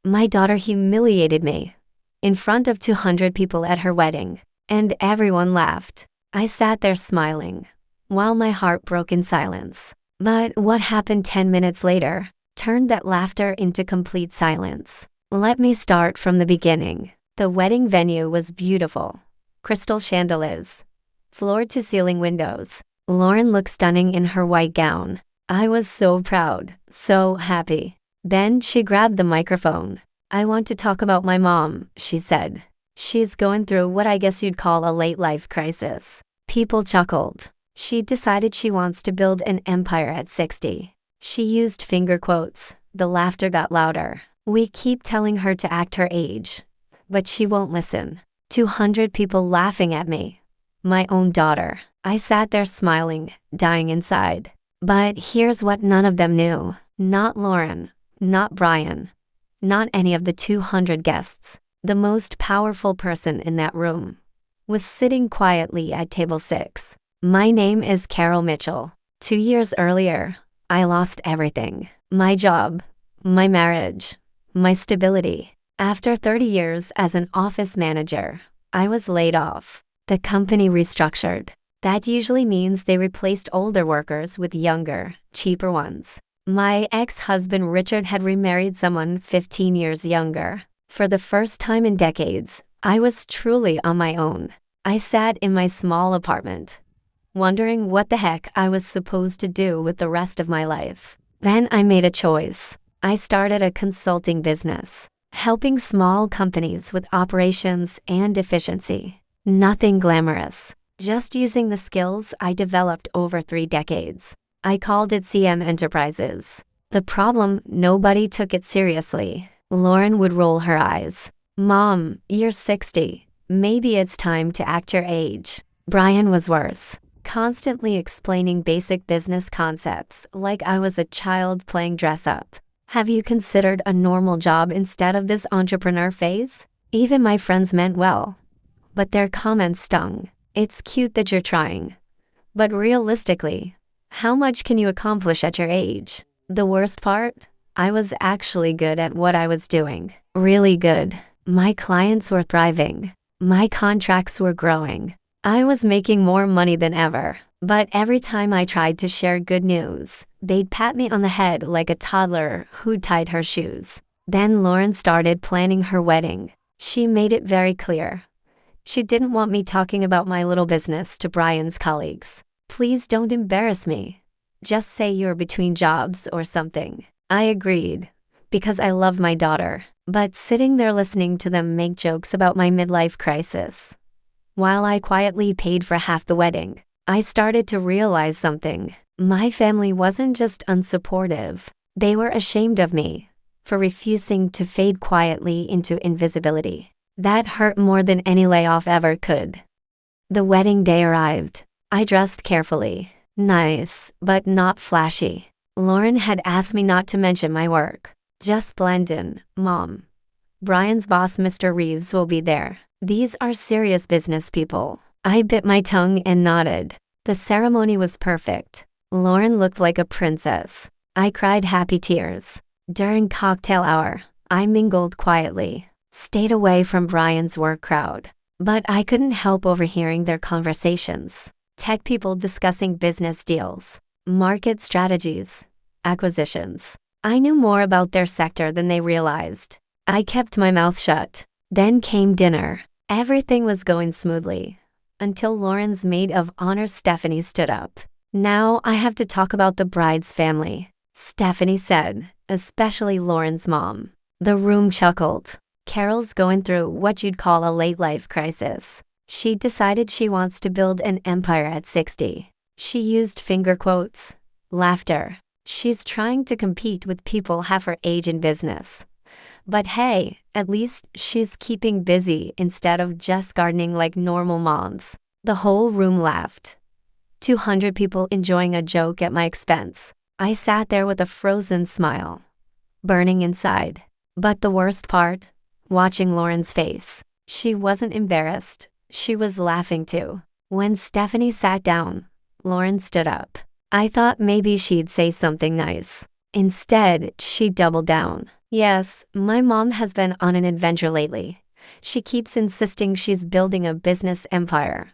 My daughter humiliated me in front of 200 people at her wedding, and everyone laughed. I sat there smiling, while my heart broke in silence. But what happened 10 minutes later turned that laughter into complete silence. Let me start from the beginning. The wedding venue was beautiful. Crystal chandeliers, floor-to-ceiling windows. Lauren looked stunning in her white gown. I was so proud, so happy. Then she grabbed the microphone. "I want to talk about my mom," she said. "She's going through what I guess you'd call a late life crisis." People chuckled. She decided she wants to build an empire at 60. She used finger quotes. The laughter got louder. We keep telling her to act her age, but she won't listen. 200 people laughing at me. My own daughter. I sat there smiling, dying inside. But here's what none of them knew. Not Lauren, not Brian, not any of the 200 guests. The most powerful person in that room was sitting quietly at table 6. My name is Carol Mitchell. 2 years earlier, I lost everything. My job, my marriage, my stability. After 30 years as an office manager, I was laid off. The company restructured. That usually means they replaced older workers with younger, cheaper ones. My ex-husband Richard had remarried someone 15 years younger. For the first time in decades, I was truly on my own. I sat in my small apartment, wondering what the heck I was supposed to do with the rest of my life. Then I made a choice. I started a consulting business, helping small companies with operations and efficiency. Nothing glamorous, just using the skills I developed over 3 decades. I called it CM Enterprises. The problem, nobody took it seriously. Lauren would roll her eyes. "Mom, you're 60. Maybe it's time to act your age." Brian was worse, constantly explaining basic business concepts like I was a child playing dress up. "Have you considered a normal job instead of this entrepreneur phase?" Even my friends meant well, but their comments stung. "It's cute that you're trying, but realistically, how much can you accomplish at your age?" The worst part? I was actually good at what I was doing. Really good. My clients were thriving. My contracts were growing. I was making more money than ever. But every time I tried to share good news, they'd pat me on the head like a toddler who'd tied her shoes. Then Lauren started planning her wedding. She made it very clear. She didn't want me talking about my little business to Brian's colleagues. "Please don't embarrass me. Just say you're between jobs or something." I agreed, because I love my daughter. But sitting there listening to them make jokes about my midlife crisis, while I quietly paid for half the wedding, I started to realize something. My family wasn't just unsupportive. They were ashamed of me for refusing to fade quietly into invisibility. That hurt more than any layoff ever could. The wedding day arrived. I dressed carefully. Nice, but not flashy. Lauren had asked me not to mention my work. "Just blend in, Mom. Brian's boss, Mr. Reeves, will be there. These are serious business people." I bit my tongue and nodded. The ceremony was perfect. Lauren looked like a princess. I cried happy tears. During cocktail hour, I mingled quietly, stayed away from Brian's work crowd. But I couldn't help overhearing their conversations. Tech people discussing business deals, market strategies, acquisitions. I knew more about their sector than they realized. I kept my mouth shut. Then came dinner. Everything was going smoothly, until Lauren's maid of honor Stephanie stood up. "Now I have to talk about the bride's family," Stephanie said, especially Lauren's mom. The room chuckled. "Carol's going through what you'd call a late life crisis. She decided she wants to build an empire at 60. She used finger quotes, laughter. She's trying to compete with people half her age in business. But hey, at least she's keeping busy instead of just gardening like normal moms." The whole room laughed. 200 people enjoying a joke at my expense. I sat there with a frozen smile, burning inside. But the worst part? Watching Lauren's face. She wasn't embarrassed. She was laughing too. When Stephanie sat down, Lauren stood up. I thought maybe she'd say something nice. Instead, she doubled down. Yes, my mom has been on an adventure lately. She keeps insisting she's building a business empire.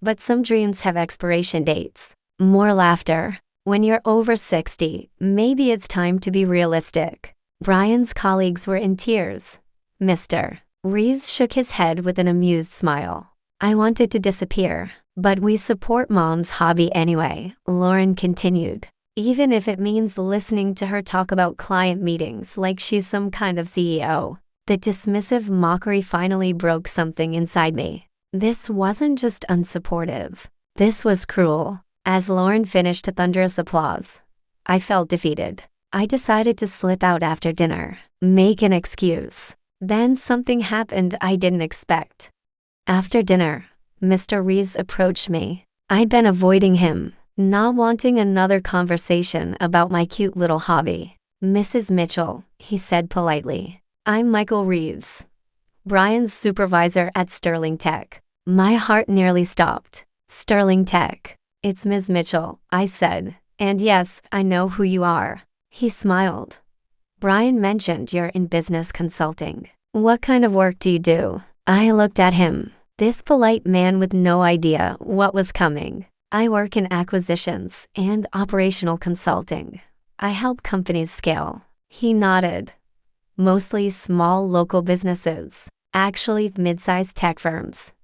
But some dreams have expiration dates. More laughter. When you're over 60, maybe it's time to be realistic. Brian's colleagues were in tears. Mr. Reeves shook his head with an amused smile. I wanted to disappear, but we support Mom's hobby anyway, Lauren continued. Even if it means listening to her talk about client meetings like she's some kind of CEO. The dismissive mockery finally broke something inside me. This wasn't just unsupportive. This was cruel. As Lauren finished to thunderous applause, I felt defeated. I decided to slip out after dinner, make an excuse. Then something happened I didn't expect. After dinner, Mr. Reeves approached me. I'd been avoiding him, not wanting another conversation about my cute little hobby. Mrs. Mitchell, he said politely. I'm Michael Reeves, Brian's supervisor at Sterling Tech. My heart nearly stopped. Sterling Tech. It's Ms. Mitchell, I said. And yes, I know who you are. He smiled. Brian mentioned you're in business consulting. What kind of work do you do? I looked at him. This polite man with no idea what was coming. I work in acquisitions and operational consulting. I help companies scale. He nodded. Mostly small local businesses, actually mid-sized tech firms.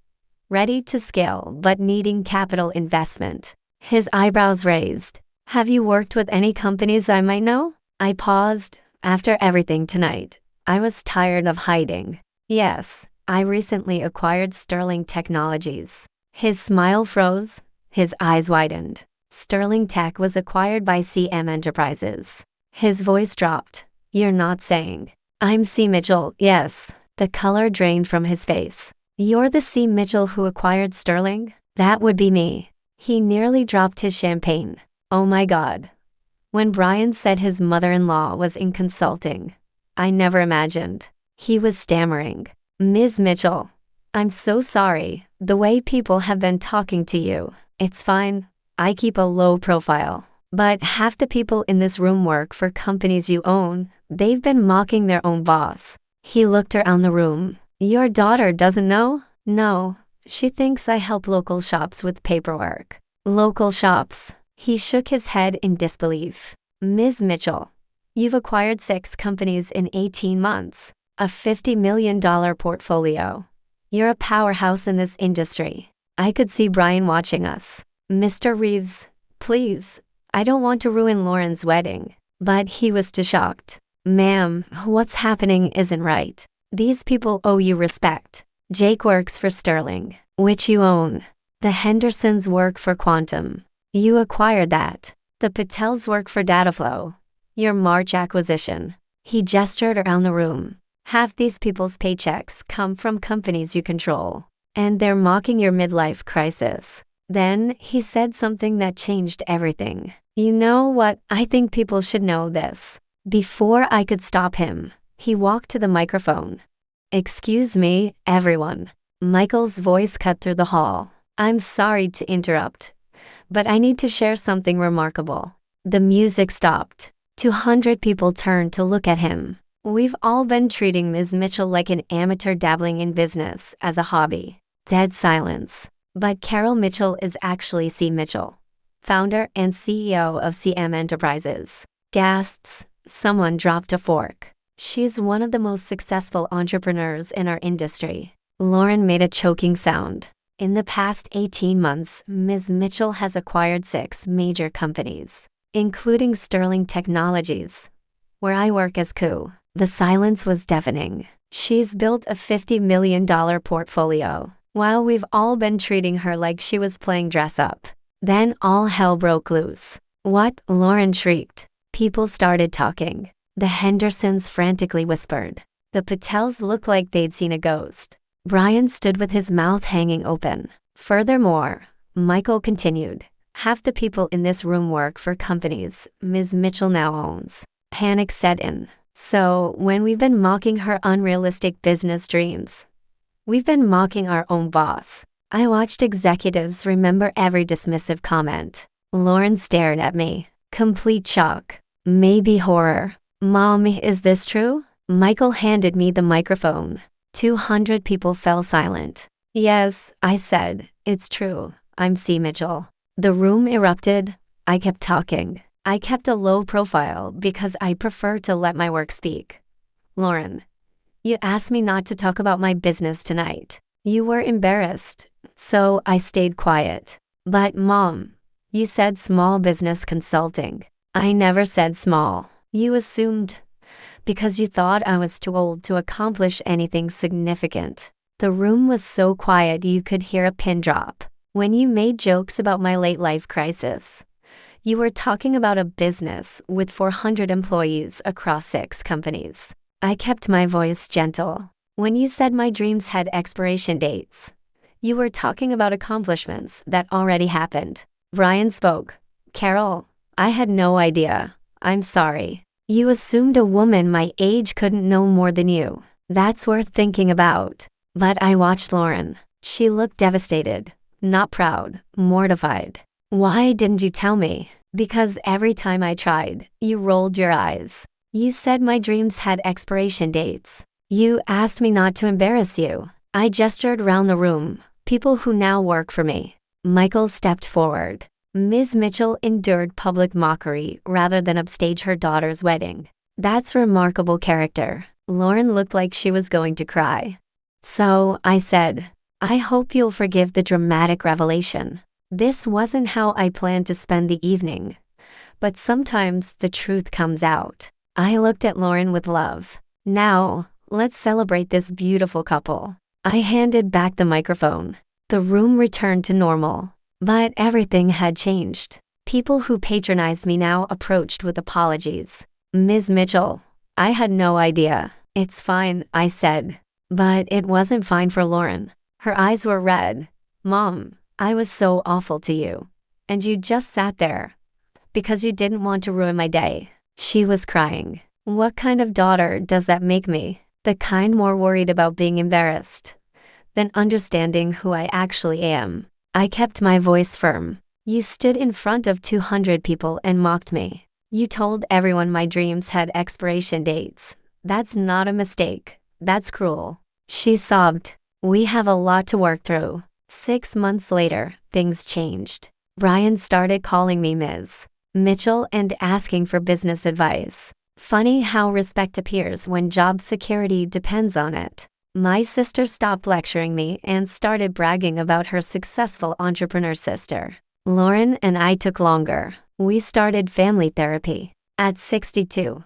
Ready to scale but needing capital investment. His eyebrows raised. Have you worked with any companies I might know? I paused. After everything tonight, I was tired of hiding. Yes, I recently acquired Sterling Technologies. His smile froze. His eyes widened. Sterling Tech was acquired by CM Enterprises. His voice dropped. You're not saying. I'm C. Mitchell, yes. The color drained from his face. You're the C. Mitchell who acquired Sterling? That would be me. He nearly dropped his champagne. Oh my God. When Brian said his mother-in-law was in consulting, I never imagined. He was stammering. Ms. Mitchell, I'm so sorry. The way people have been talking to you. It's fine. I keep a low profile. But half the people in this room work for companies you own. They've been mocking their own boss. He looked around the room. Your daughter doesn't know? No. She thinks I help local shops with paperwork. Local shops. He shook his head in disbelief. Ms. Mitchell, you've acquired 6 companies in 18 months. A $50 million portfolio. You're a powerhouse in this industry. I could see Brian watching us. Mr. Reeves, please. I don't want to ruin Lauren's wedding. But he was too shocked. Ma'am, what's happening isn't right. These people owe you respect. Jake works for Sterling, which you own. The Hendersons work for Quantum. You acquired that. The Patels work for Dataflow. Your March acquisition. He gestured around the room. Half these people's paychecks come from companies you control. And they're mocking your midlife crisis. Then he said something that changed everything. You know what? I think people should know this. Before I could stop him, he walked to the microphone. Excuse me, everyone. Michael's voice cut through the hall. I'm sorry to interrupt, but I need to share something remarkable. The music stopped. 200 people turned to look at him. We've all been treating Ms. Mitchell like an amateur dabbling in business as a hobby. Dead silence. But Carol Mitchell is actually C. Mitchell, founder and CEO of CM Enterprises. Gasps. Someone dropped a fork. She's one of the most successful entrepreneurs in our industry. Lauren made a choking sound. In the past 18 months, Ms. Mitchell has acquired 6 major companies, including Sterling Technologies, where I work as co. The silence was deafening. She's built a $50 million portfolio, while we've all been treating her like she was playing dress up. Then all hell broke loose. What? Lauren shrieked. People started talking. The Hendersons frantically whispered. The Patels looked like they'd seen a ghost. Brian stood with his mouth hanging open. Furthermore, Michael continued, half the people in this room work for companies Ms. Mitchell now owns. Panic set in. So, when we've been mocking her unrealistic business dreams, we've been mocking our own boss. I watched executives remember every dismissive comment. Lauren stared at me. Complete shock. Maybe horror. Mom, is this true? Michael handed me the microphone. 200 people fell silent. Yes, I said, it's true. I'm C. Mitchell. The room erupted. I kept talking. I kept a low profile because I prefer to let my work speak. Lauren, you asked me not to talk about my business tonight. You were embarrassed, so I stayed quiet. But Mom, you said small business consulting. I never said small. You assumed because you thought I was too old to accomplish anything significant. The room was so quiet you could hear a pin drop. When you made jokes about my late life crisis, you were talking about a business with 400 employees across 6 companies. I kept my voice gentle. When you said my dreams had expiration dates, you were talking about accomplishments that already happened. Brian spoke. Carol, I had no idea. I'm sorry. You assumed a woman my age couldn't know more than you. That's worth thinking about. But I watched Lauren. She looked devastated, not proud, mortified. Why didn't you tell me? Because every time I tried, you rolled your eyes. You said my dreams had expiration dates. You asked me not to embarrass you. I gestured around the room. People who now work for me. Michael stepped forward. Ms. Mitchell endured public mockery rather than upstage her daughter's wedding. That's remarkable character. Lauren looked like she was going to cry. So, I said, I hope you'll forgive the dramatic revelation. This wasn't how I planned to spend the evening. But sometimes the truth comes out. I looked at Lauren with love. Now, let's celebrate this beautiful couple. I handed back the microphone. The room returned to normal. But everything had changed. People who patronized me now approached with apologies. Ms. Mitchell, I had no idea. It's fine, I said. But it wasn't fine for Lauren. Her eyes were red. Mom, I was so awful to you. And you just sat there. Because you didn't want to ruin my day. She was crying. What kind of daughter does that make me? The kind more worried about being embarrassed than understanding who I actually am. I kept my voice firm. You stood in front of 200 people and mocked me. You told everyone my dreams had expiration dates. That's not a mistake. That's cruel. She sobbed. We have a lot to work through. 6 months later, things changed. Brian started calling me Ms. Mitchell and asking for business advice. Funny how respect appears when job security depends on it. My sister stopped lecturing me and started bragging about her successful entrepreneur sister. Lauren and I took longer. We started family therapy. At 62,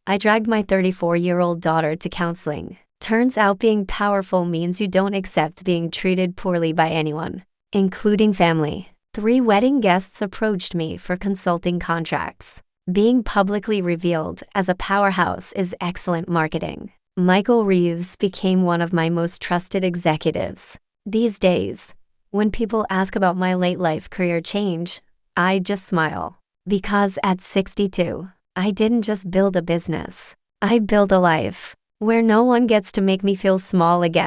I dragged my 34-year-old daughter to counseling. Turns out being powerful means you don't accept being treated poorly by anyone, including family. 3 wedding guests approached me for consulting contracts. Being publicly revealed as a powerhouse is excellent marketing. Michael Reeves became one of my most trusted executives. These days, when people ask about my late life career change, I just smile. Because at 62, I didn't just build a business. I built a life where no one gets to make me feel small again.